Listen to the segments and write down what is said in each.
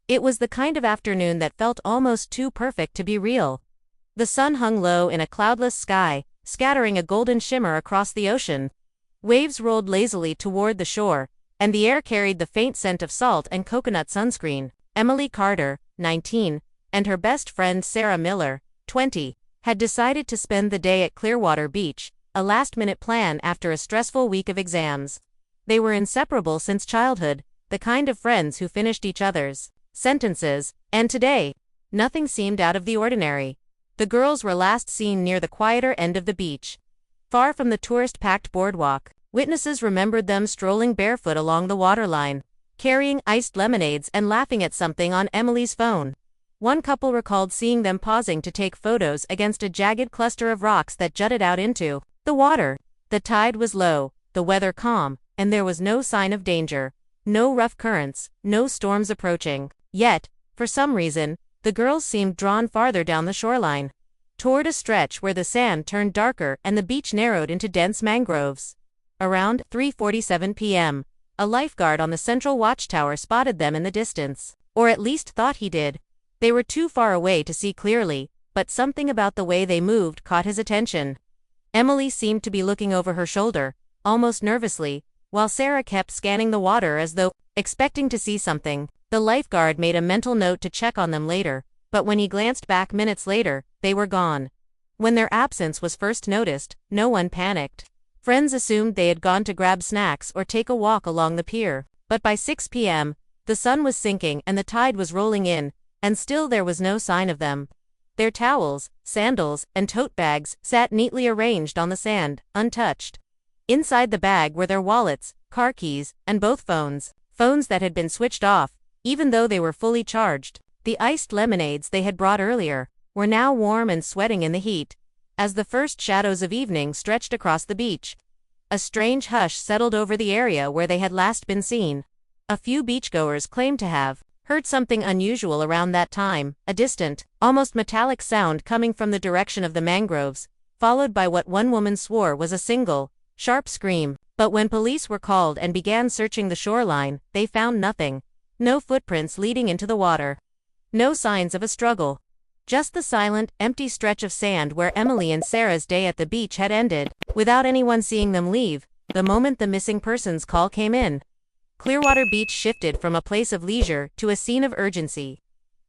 It was the kind of afternoon that felt almost too perfect to be real. The sun hung low in a cloudless sky, scattering a golden shimmer across the ocean. Waves rolled lazily toward the shore, and the air carried the faint scent of salt and coconut sunscreen. Emily Carter, 19, and her best friend Sarah Miller, 20, had decided to spend the day at Clearwater Beach, a last-minute plan after a stressful week of exams. They were inseparable since childhood, the kind of friends who finished each other's sentences, and today, nothing seemed out of the ordinary. The girls were last seen near the quieter end of the beach. Far from the tourist-packed boardwalk, witnesses remembered them strolling barefoot along the waterline, carrying iced lemonades and laughing at something on Emily's phone. One couple recalled seeing them pausing to take photos against a jagged cluster of rocks that jutted out into the water. The tide was low, the weather calm, and there was no sign of danger. No rough currents, no storms approaching. Yet, for some reason, the girls seemed drawn farther down the shoreline, toward a stretch where the sand turned darker and the beach narrowed into dense mangroves. Around 3:47 p.m., a lifeguard on the central watchtower spotted them in the distance, or at least thought he did. They were too far away to see clearly, but something about the way they moved caught his attention. Emily seemed to be looking over her shoulder, almost nervously, while Sarah kept scanning the water as though expecting to see something. The lifeguard made a mental note to check on them later, but when he glanced back minutes later, they were gone. When their absence was first noticed, no one panicked. Friends assumed they had gone to grab snacks or take a walk along the pier. But by 6 p.m., the sun was sinking and the tide was rolling in, and still there was no sign of them. Their towels, sandals, and tote bags sat neatly arranged on the sand, untouched. Inside the bag were their wallets, car keys, and both phones that had been switched off, even though they were fully charged. The iced lemonades they had brought earlier were now warm and sweating in the heat. As the first shadows of evening stretched across the beach, a strange hush settled over the area where they had last been seen. A few beachgoers claimed to have heard something unusual around that time, a distant, almost metallic sound coming from the direction of the mangroves, followed by what one woman swore was a single, sharp scream. But when police were called and began searching the shoreline, they found nothing. No footprints leading into the water. No signs of a struggle. Just the silent, empty stretch of sand where Emily and Sarah's day at the beach had ended, without anyone seeing them leave, the moment the missing persons call came in. Clearwater Beach shifted from a place of leisure to a scene of urgency.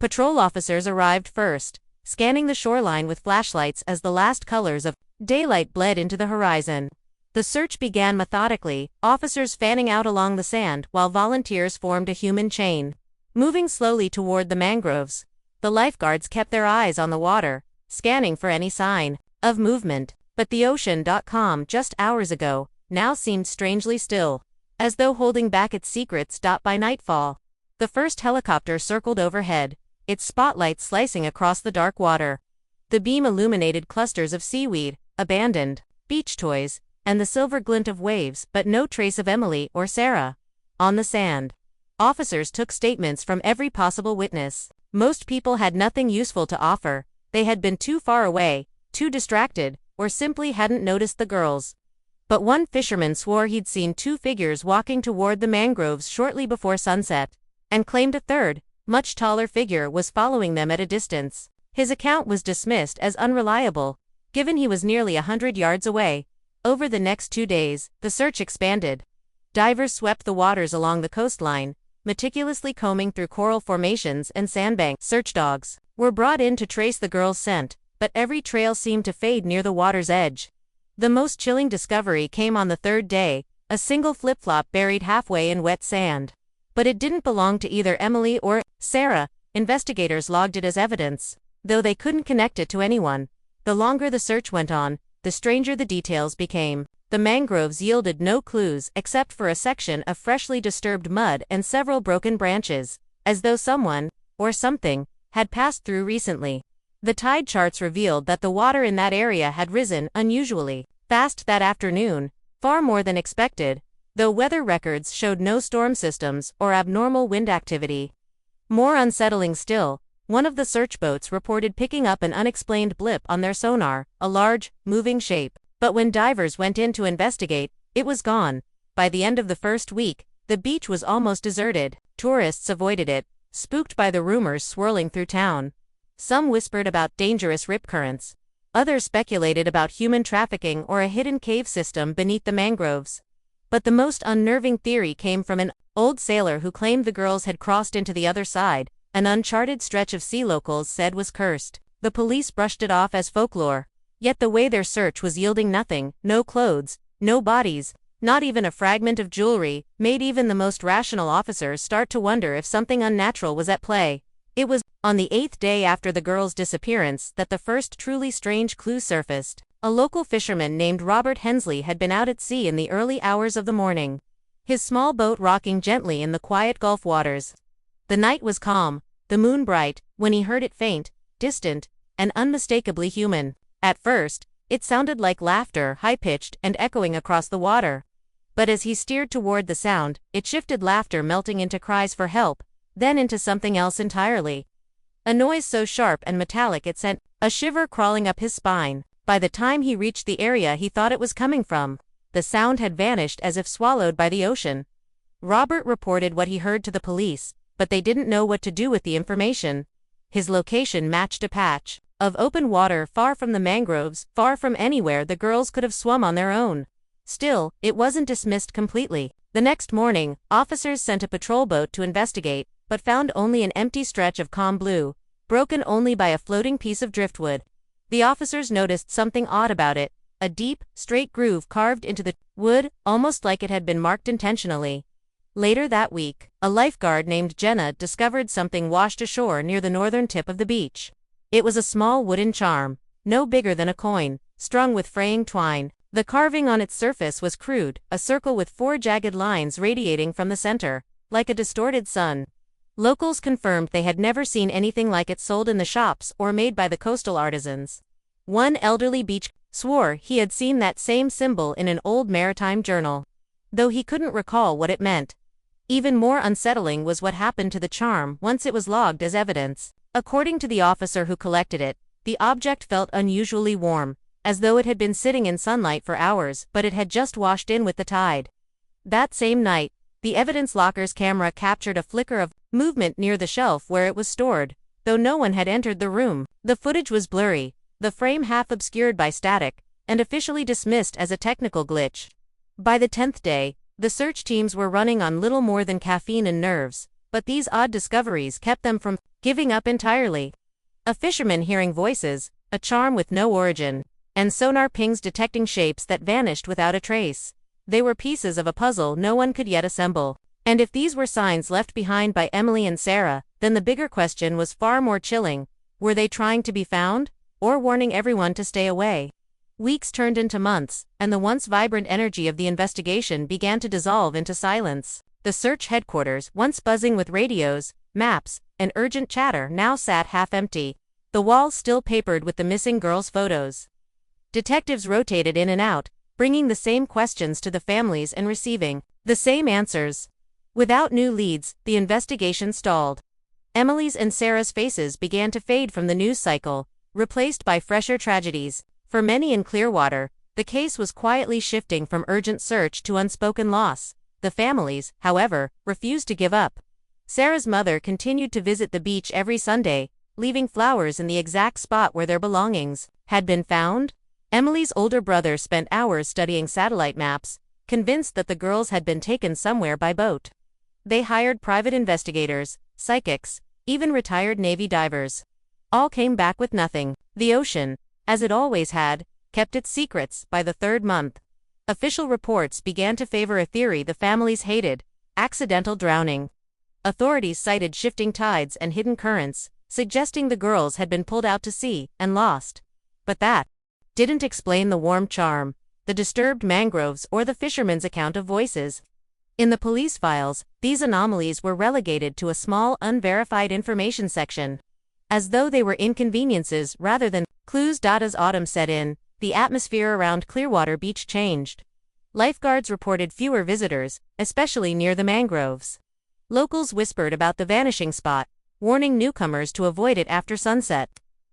Patrol officers arrived first, scanning the shoreline with flashlights as the last colors of daylight bled into the horizon. The search began methodically, officers fanning out along the sand while volunteers formed a human chain. Moving slowly toward the mangroves, the lifeguards kept their eyes on the water, scanning for any sign of movement. But the ocean.com just hours ago now seemed strangely still, as though holding back its secrets. By nightfall, the first helicopter circled overhead, its spotlight slicing across the dark water. The beam illuminated clusters of seaweed, abandoned beach toys, and the silver glint of waves, but no trace of Emily or Sarah. On the sand, officers took statements from every possible witness. Most people had nothing useful to offer. They had been too far away, too distracted, or simply hadn't noticed the girls. But one fisherman swore he'd seen two figures walking toward the mangroves shortly before sunset, and claimed a third, much taller figure was following them at a distance. His account was dismissed as unreliable, given he was nearly 100 yards away. Over the next 2 days, the search expanded. Divers swept the waters along the coastline, meticulously combing through coral formations and sandbanks. Search dogs were brought in to trace the girls' scent, but every trail seemed to fade near the water's edge. The most chilling discovery came on the third day, a single flip-flop buried halfway in wet sand. But it didn't belong to either Emily or Sarah. Investigators logged it as evidence, though they couldn't connect it to anyone. The longer the search went on, the stranger the details became. The mangroves yielded no clues except for a section of freshly disturbed mud and several broken branches, as though someone, or something, had passed through recently. The tide charts revealed that the water in that area had risen unusually fast that afternoon, far more than expected, though weather records showed no storm systems or abnormal wind activity. More unsettling still, one of the search boats reported picking up an unexplained blip on their sonar, a large, moving shape. But when divers went in to investigate, it was gone. By the end of the first week, the beach was almost deserted. Tourists avoided it, spooked by the rumors swirling through town. Some whispered about dangerous rip currents. Others speculated about human trafficking or a hidden cave system beneath the mangroves. But the most unnerving theory came from an old sailor who claimed the girls had crossed into the other side, an uncharted stretch of sea locals said was cursed. The police brushed it off as folklore. Yet the way their search was yielding nothing, no clothes, no bodies, not even a fragment of jewelry, made even the most rational officers start to wonder if something unnatural was at play. It was on the 8th day after the girls' disappearance that the first truly strange clue surfaced. A local fisherman named Robert Hensley had been out at sea in the early hours of the morning, his small boat rocking gently in the quiet Gulf waters. The night was calm, the moon bright, when he heard it faint, distant, and unmistakably human. At first, it sounded like laughter, high-pitched and echoing across the water. But as he steered toward the sound, it shifted, laughter melting into cries for help, then into something else entirely. A noise so sharp and metallic it sent a shiver crawling up his spine. By the time he reached the area he thought it was coming from, the sound had vanished as if swallowed by the ocean. Robert reported what he heard to the police, but they didn't know what to do with the information. His location matched a patch of open water far from the mangroves, far from anywhere the girls could have swum on their own. Still, it wasn't dismissed completely. The next morning, officers sent a patrol boat to investigate, but found only an empty stretch of calm blue, broken only by a floating piece of driftwood. The officers noticed something odd about it, a deep, straight groove carved into the wood, almost like it had been marked intentionally. Later that week, a lifeguard named Jenna discovered something washed ashore near the northern tip of the beach. It was a small wooden charm, no bigger than a coin, strung with fraying twine. The carving on its surface was crude, a circle with 4 jagged lines radiating from the center, like a distorted sun. Locals confirmed they had never seen anything like it sold in the shops or made by the coastal artisans. One elderly beach swore he had seen that same symbol in an old maritime journal, though he couldn't recall what it meant. Even more unsettling was what happened to the charm once it was logged as evidence. According to the officer who collected it, the object felt unusually warm, as though it had been sitting in sunlight for hours, but it had just washed in with the tide. That same night, the evidence locker's camera captured a flicker of movement near the shelf where it was stored, though no one had entered the room. The footage was blurry, the frame half obscured by static, and officially dismissed as a technical glitch. By the 10th day, the search teams were running on little more than caffeine and nerves, but these odd discoveries kept them from giving up entirely. A fisherman hearing voices, a charm with no origin, and sonar pings detecting shapes that vanished without a trace. They were pieces of a puzzle no one could yet assemble. And if these were signs left behind by Emily and Sarah, then the bigger question was far more chilling. Were they trying to be found, or warning everyone to stay away? Weeks turned into months, and the once vibrant energy of the investigation began to dissolve into silence. The search headquarters, once buzzing with radios, maps, and urgent chatter, now sat half empty, the walls still papered with the missing girls' photos. Detectives rotated in and out, bringing the same questions to the families and receiving the same answers. Without new leads, the investigation stalled. Emily's and Sarah's faces began to fade from the news cycle, replaced by fresher tragedies. For many in Clearwater, the case was quietly shifting from urgent search to unspoken loss. The families, however, refused to give up. Sarah's mother continued to visit the beach every Sunday, leaving flowers in the exact spot where their belongings had been found. Emily's older brother spent hours studying satellite maps, convinced that the girls had been taken somewhere by boat. They hired private investigators, psychics, even retired Navy divers. All came back with nothing. The ocean, as it always had, kept its secrets. By the 3rd month, official reports began to favor a theory the families hated: accidental drowning. Authorities cited shifting tides and hidden currents, suggesting the girls had been pulled out to sea and lost. But that didn't explain the warm charm, the disturbed mangroves, or the fisherman's account of voices. In the police files, these anomalies were relegated to a small, unverified information section, as though they were inconveniences rather than clues. As autumn set in, the atmosphere around Clearwater Beach changed. Lifeguards reported fewer visitors, especially near the mangroves. Locals whispered about the vanishing spot, warning newcomers to avoid it after sunset.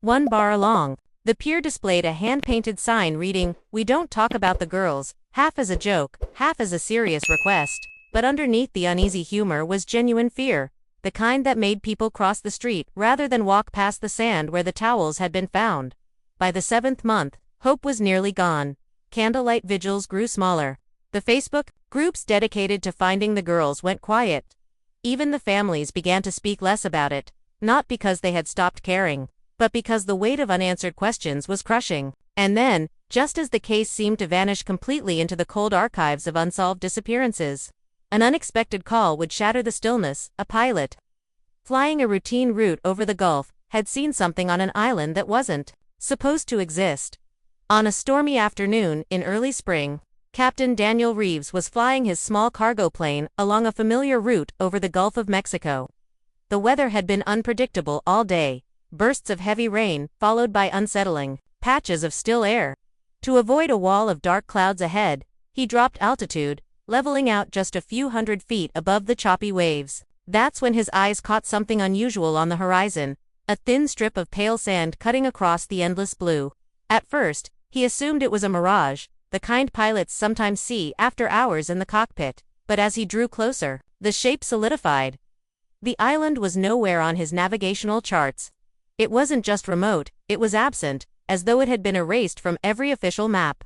One bar along, the pier displayed a hand-painted sign reading, "We don't talk about the girls," half as a joke, half as a serious request. But underneath the uneasy humor was genuine fear. the kind that made people cross the street rather than walk past the sand where the towels had been found. By the 7th month, hope was nearly gone. Candlelight vigils grew smaller. The Facebook groups dedicated to finding the girls went quiet. Even the families began to speak less about it, not because they had stopped caring, but because the weight of unanswered questions was crushing. And then, just as the case seemed to vanish completely into the cold archives of unsolved disappearances, an unexpected call would shatter the stillness. A pilot, flying a routine route over the Gulf, had seen something on an island that wasn't supposed to exist. On a stormy afternoon in early spring, Captain Daniel Reeves was flying his small cargo plane along a familiar route over the Gulf of Mexico. The weather had been unpredictable all day, bursts of heavy rain, followed by unsettling patches of still air. To avoid a wall of dark clouds ahead, he dropped altitude, leveling out just a few hundred feet above the choppy waves. That's when his eyes caught something unusual on the horizon, a thin strip of pale sand cutting across the endless blue. At first, he assumed it was a mirage, the kind pilots sometimes see after hours in the cockpit, but as he drew closer, the shape solidified. The island was nowhere on his navigational charts. It wasn't just remote, it was absent, as though it had been erased from every official map.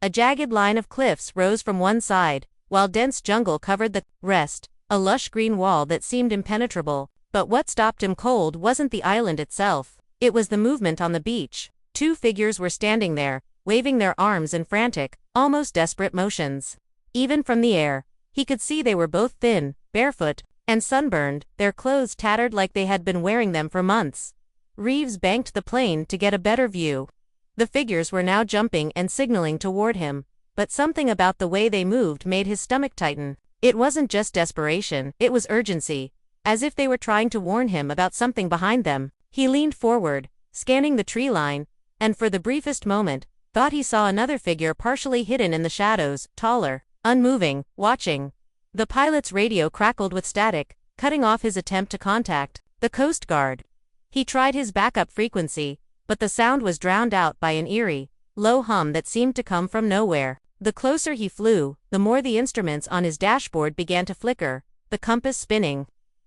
A jagged line of cliffs rose from one side, while dense jungle covered the rest, a lush green wall that seemed impenetrable. But what stopped him cold wasn't the island itself, it was the movement on the beach. Two figures were standing there, waving their arms in frantic, almost desperate motions. Even from the air, he could see they were both thin, barefoot, and sunburned, their clothes tattered like they had been wearing them for months. Reeves banked the plane to get a better view. The figures were now jumping and signaling toward him, but something about the way they moved made his stomach tighten. It wasn't just desperation, it was urgency, as if they were trying to warn him about something behind them. He leaned forward, scanning the tree line, and for the briefest moment, thought he saw another figure partially hidden in the shadows, taller, unmoving, watching. The pilot's radio crackled with static, cutting off his attempt to contact the Coast Guard. He tried his backup frequency, but the sound was drowned out by an eerie, low hum that seemed to come from nowhere. The closer he flew, the more the instruments on his dashboard began to flicker, the compass spinning,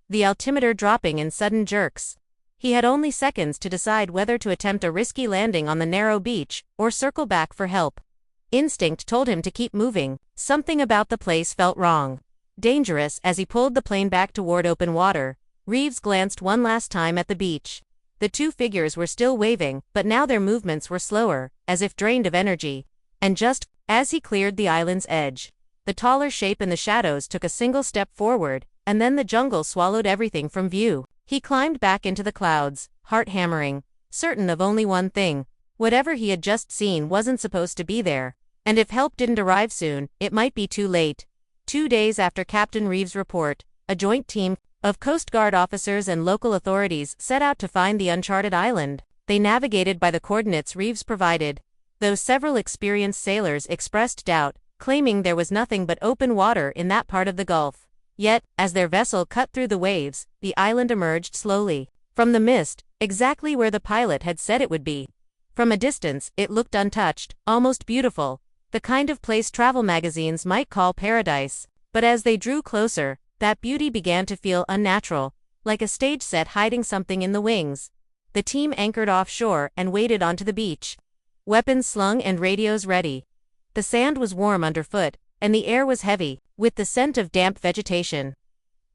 the altimeter dropping in sudden jerks. He had only seconds to decide whether to attempt a risky landing on the narrow beach, or circle back for help. Instinct told him to keep moving. Something about the place felt wrong. Dangerous. As he pulled the plane back toward open water, Reeves glanced one last time at the beach. The two figures were still waving, but now their movements were slower, as if drained of energy. And just as he cleared the island's edge, the taller shape in the shadows took a single step forward, and then the jungle swallowed everything from view. He climbed back into the clouds, heart hammering, certain of only one thing. Whatever he had just seen wasn't supposed to be there, and if help didn't arrive soon, it might be too late. 2 days after Captain Reeves' report, a joint team of Coast Guard officers and local authorities set out to find the uncharted island. They navigated by the coordinates Reeves provided, though several experienced sailors expressed doubt, claiming there was nothing but open water in that part of the Gulf. Yet, as their vessel cut through the waves, the island emerged slowly from the mist, exactly where the pilot had said it would be. From a distance, it looked untouched, almost beautiful, the kind of place travel magazines might call paradise. But as they drew closer, that beauty began to feel unnatural, like a stage set hiding something in the wings. The team anchored offshore and waded onto the beach, weapons slung and radios ready. The sand was warm underfoot, and the air was heavy, with the scent of damp vegetation.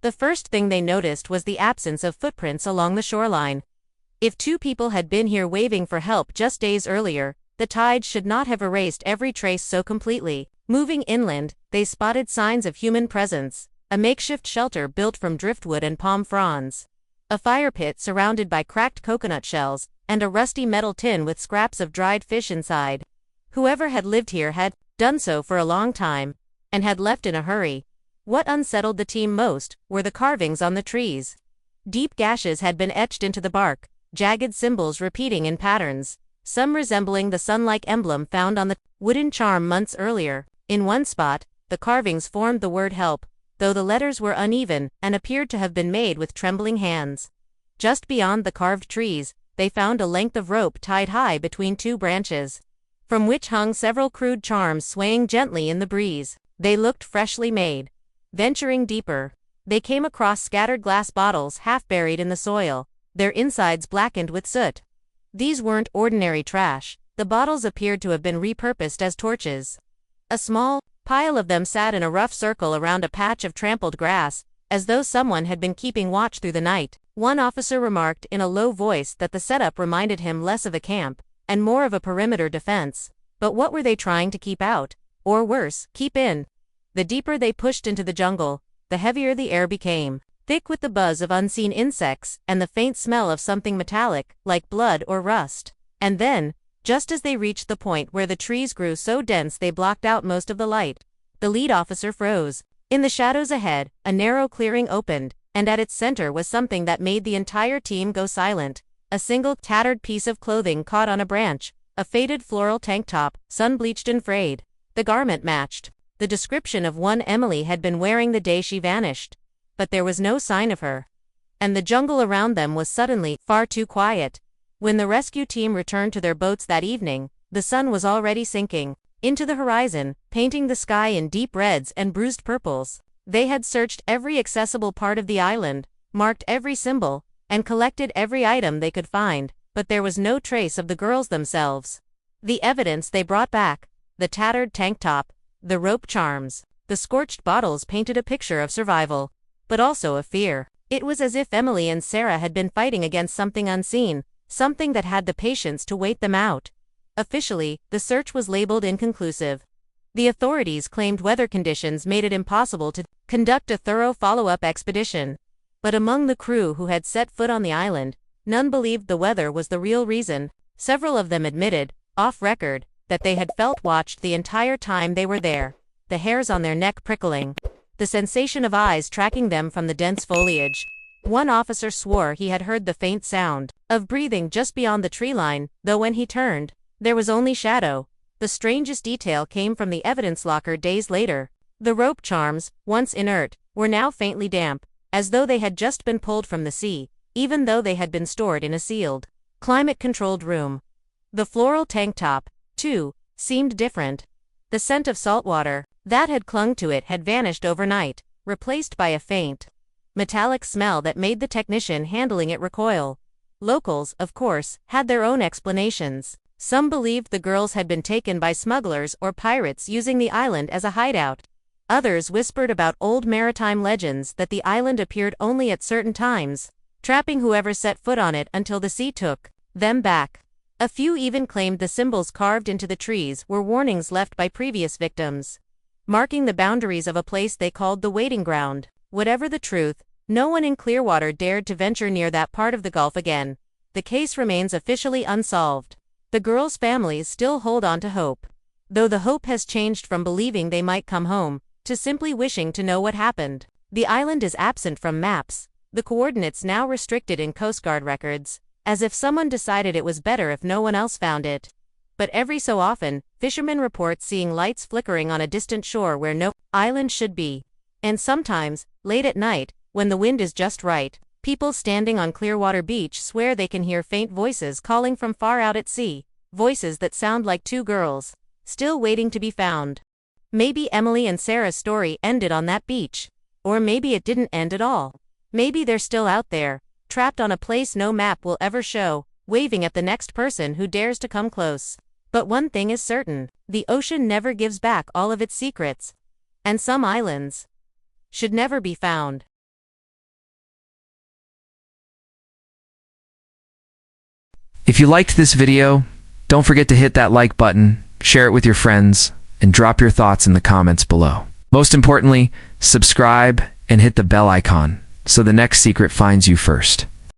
The first thing they noticed was the absence of footprints along the shoreline. If two people had been here waving for help just days earlier, the tide should not have erased every trace so completely. Moving inland, they spotted signs of human presence, a makeshift shelter built from driftwood and palm fronds, a fire pit surrounded by cracked coconut shells, and a rusty metal tin with scraps of dried fish inside. Whoever had lived here had done so for a long time, and had left in a hurry. What unsettled the team most were the carvings on the trees. Deep gashes had been etched into the bark, jagged symbols repeating in patterns, some resembling the sun-like emblem found on the wooden charm months earlier. In one spot, the carvings formed the word help, though the letters were uneven and appeared to have been made with trembling hands. Just beyond the carved trees, they found a length of rope tied high between two branches, from which hung several crude charms swaying gently in the breeze. They looked freshly made. Venturing deeper, They came across scattered glass bottles half buried in the soil, their insides blackened with soot. These weren't ordinary trash. The bottles appeared to have been repurposed as torches. A small pile of them sat in a rough circle around a patch of trampled grass, as though someone had been keeping watch through the night. One officer remarked in a low voice that the setup reminded him less of a camp, and more of a perimeter defense. But what were they trying to keep out? Or worse, keep in? The deeper they pushed into the jungle, the heavier the air became, thick with the buzz of unseen insects, and the faint smell of something metallic, like blood or rust. And then, just as they reached the point where the trees grew so dense they blocked out most of the light, the lead officer froze. In the shadows ahead, a narrow clearing opened, and at its center was something that made the entire team go silent. A single tattered piece of clothing caught on a branch, a faded floral tank top, sun-bleached and frayed. The garment matched the description of one Emily had been wearing the day she vanished. But there was no sign of her. And the jungle around them was suddenly far too quiet. When the rescue team returned to their boats that evening, the sun was already sinking into the horizon, painting the sky in deep reds and bruised purples. They had searched every accessible part of the island, marked every symbol, and collected every item they could find, but there was no trace of the girls themselves. The evidence they brought back, the tattered tank top, the rope charms, the scorched bottles painted a picture of survival, but also of fear. It was as if Emily and Sarah had been fighting against something unseen, something that had the patience to wait them out. Officially, the search was labeled inconclusive. The authorities claimed weather conditions made it impossible to conduct a thorough follow-up expedition. But among the crew who had set foot on the island, none believed the weather was the real reason. Several of them admitted, off record, that they had felt watched the entire time they were there, the hairs on their neck prickling, the sensation of eyes tracking them from the dense foliage. One officer swore he had heard the faint sound of breathing just beyond the tree line, though when he turned, there was only shadow. The strangest detail came from the evidence locker days later. The rope charms, once inert, were now faintly damp, as though they had just been pulled from the sea, even though they had been stored in a sealed, climate-controlled room. The floral tank top, too, seemed different. The scent of salt water that had clung to it had vanished overnight, replaced by a faint, metallic smell that made the technician handling it recoil. Locals, of course, had their own explanations. Some believed the girls had been taken by smugglers or pirates using the island as a hideout. Others whispered about old maritime legends that the island appeared only at certain times, trapping whoever set foot on it until the sea took them back. A few even claimed the symbols carved into the trees were warnings left by previous victims, marking the boundaries of a place they called the waiting ground. Whatever the truth, no one in Clearwater dared to venture near that part of the Gulf again. The case remains officially unsolved. The girls' families still hold on to hope, though the hope has changed from believing they might come home to simply wishing to know what happened. The island is absent from maps, the coordinates now restricted in Coast Guard records, as if someone decided it was better if no one else found it. But every so often, fishermen report seeing lights flickering on a distant shore where no island should be. And sometimes, late at night, when the wind is just right, people standing on Clearwater Beach swear they can hear faint voices calling from far out at sea, voices that sound like two girls, still waiting to be found. Maybe Emily and Sarah's story ended on that beach. Or maybe it didn't end at all. Maybe they're still out there, trapped on a place no map will ever show, waving at the next person who dares to come close. But one thing is certain, the ocean never gives back all of its secrets. And some islands should never be found. If you liked this video, don't forget to hit that like button, share it with your friends, and drop your thoughts in the comments below. Most importantly, subscribe and hit the bell icon so the next secret finds you first.